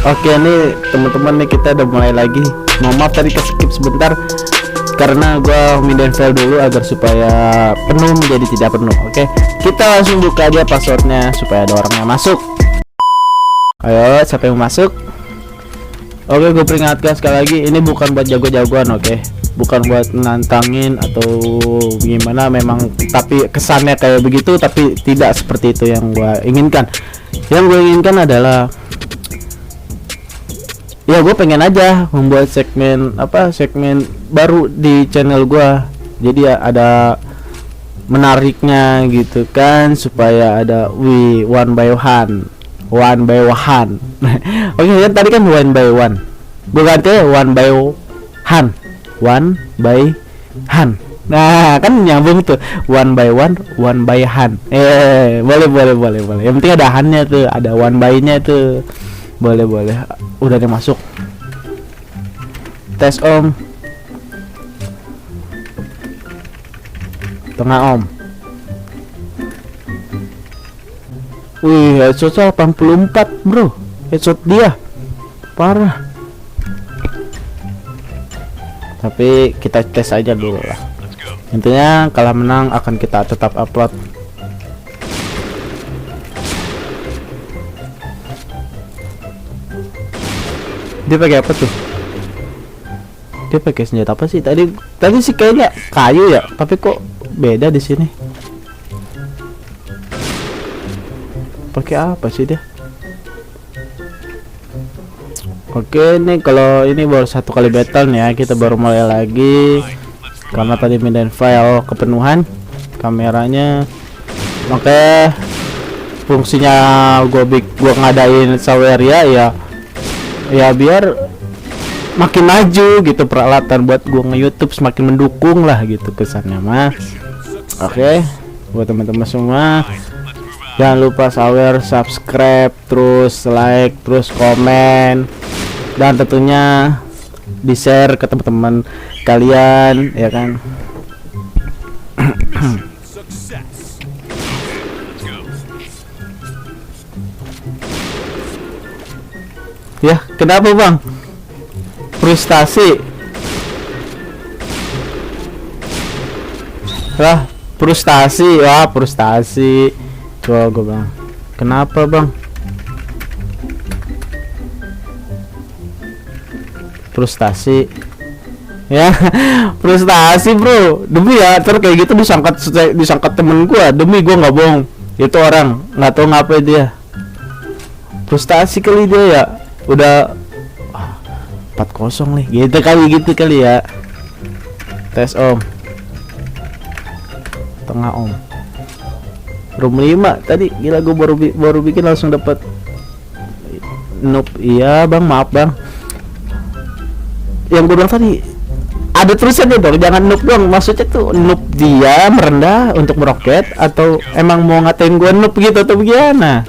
Oke nih teman-teman, nih kita udah mulai lagi. Mohon maaf tadi ke skip sebentar karena gua mindahin file dulu agar supaya penuh menjadi tidak penuh. Oke, kita langsung buka aja passwordnya supaya ada orang yang masuk. Ayo, siapa yang masuk? Oke, gue peringatkan sekali lagi, ini bukan buat jago-jagoan, oke? Bukan buat nantangin atau gimana, memang tapi kesannya kayak begitu, tapi tidak seperti itu yang gue inginkan. Yang gue inginkan adalah ya gue pengen aja membuat segmen baru di channel gue, jadi ya ada menariknya gitu kan, supaya ada one by one. Oke kan tadi kan one by one, gue ganti one by han. Nah kan nyambung tuh, one by one han. Boleh. Yang penting ada hannya tuh, ada one by nya tuh. Boleh. Udah ada masuk. Tes om. Tengah om. Wih, headshot 84 bro. Headshot dia parah. Tapi kita tes aja dulu lah. Intinya kalah menang akan kita tetap upload. Dia pakai apa tuh? Dia pakai senjata apa sih? Tadi sih kayaknya kayu ya, tapi kok beda di sini. Pakai apa sih dia? Oke, nih kalau ini baru satu kali battle nih ya, kita baru mulai lagi karena tadi mindahin file kepenuhan kameranya. Makanya fungsinya gua ngadain Saweria ya biar makin maju gitu peralatan buat gua nge-YouTube, semakin mendukung lah gitu kesannya mah. Oke, buat teman-teman semua jangan lupa subscribe, terus like, terus komen, dan tentunya di share ke teman-teman kalian ya kan. Ya kenapa bang? Frustasi lah, frustasi. Coba gue bang, kenapa bang? Frustasi ya. Frustasi bro, demi ya terus kayak gitu disangkat temen gua, demi gua nggak bohong, itu orang nggak tahu ngapain dia. Frustasi kali dia ya, udah 4-0 nih gitu kali ya. Tes om. Tengah om. Room 5 tadi, gila gua baru bikin langsung dapat noob. Iya bang, maaf bang. Yang gue bilang tadi ada tulisannya dong, jangan noob dong. Maksudnya tuh noob dia merendah untuk meroket, atau emang mau ngatain gue noob gitu atau bagaimana?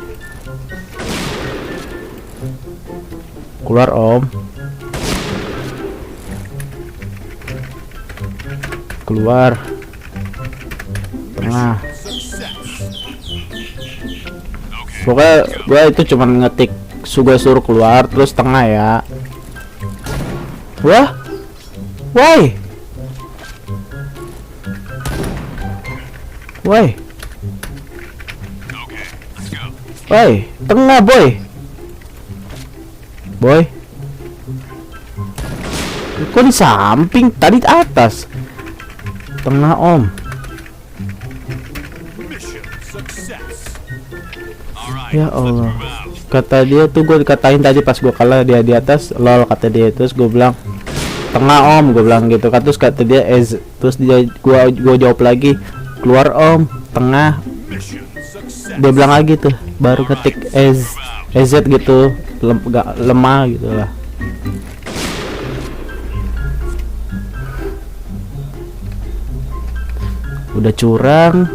Keluar om. Keluar. Tengah. Pokoknya gue itu cuman ngetik gue suruh keluar terus tengah ya. Wah, why? Tengah boy. Kok di samping? Tadi di atas. Tengah om. Ya Allah. Kata dia tuh, gue dikatain tadi pas gue kalah, dia di atas, lol kata dia. Terus gue bilang tengah om, gue bilang gitu kan. Terus kata dia terus dia gue jawab lagi, keluar om, tengah. Dia bilang lagi tuh, baru ketik ez gitu, gak lemah gitu lah. Udah curang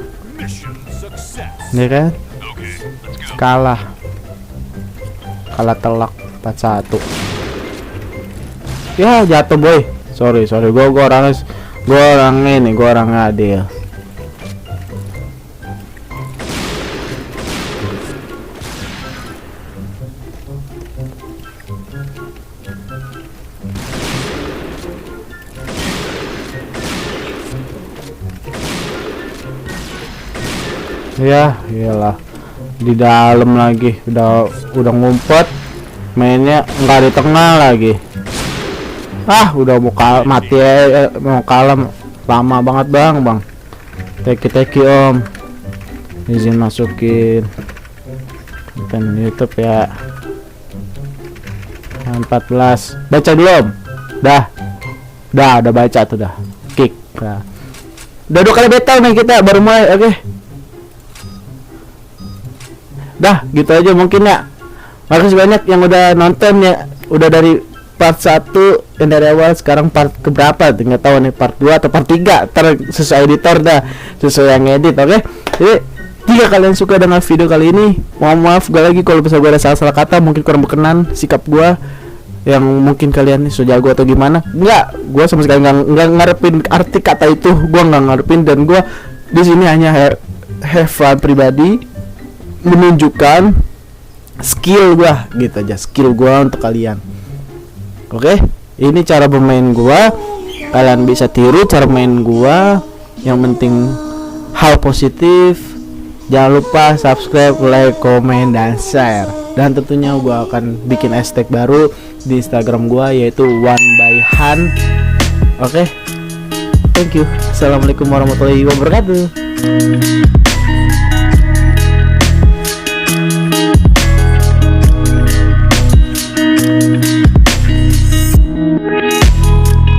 ya kan, kalah telak 4-1 ya, jatuh boy. Sorry gue orang adil. Ya, iyalah. Di dalam lagi, udah ngumpet. Mainnya nggak di tengah lagi. Ah, udah mau mati ya, mau kalah lama banget bang. Teki om, izin masukin konten YouTube ya. 14 baca belum? Udah baca tuh dah. Kick. Nah. Udah 2 kali battle nih kita baru mulai. Oke. Dah, gitu aja mungkin ya. Makasih banyak yang udah nonton ya. Udah dari part 1 yang dari awal, sekarang part keberapa? Nggak tahu nih, part 2 atau part 3. Sesuai editor dah, sesuai yang edit. Oke. Jadi jika kalian suka dengan video kali ini, mohon maaf gue lagi kalau bisa gue ada salah kata, mungkin kurang berkenan sikap gue yang mungkin kalian nih so jago atau gimana. Enggak, gue sama sekali nggak ngarepin arti kata itu, gue nggak ngarepin, dan gue di sini hanya have fun pribadi, menunjukkan skill gue gitu aja, skill gue untuk kalian. Oke, ini cara bermain gue, kalian bisa tiru cara main gue. Yang penting hal positif. Jangan lupa subscribe, like, komen, dan share. Dan tentunya gue akan bikin hashtag baru di Instagram gue, yaitu OneByHan. Oke, thank you. Assalamualaikum warahmatullahi wabarakatuh.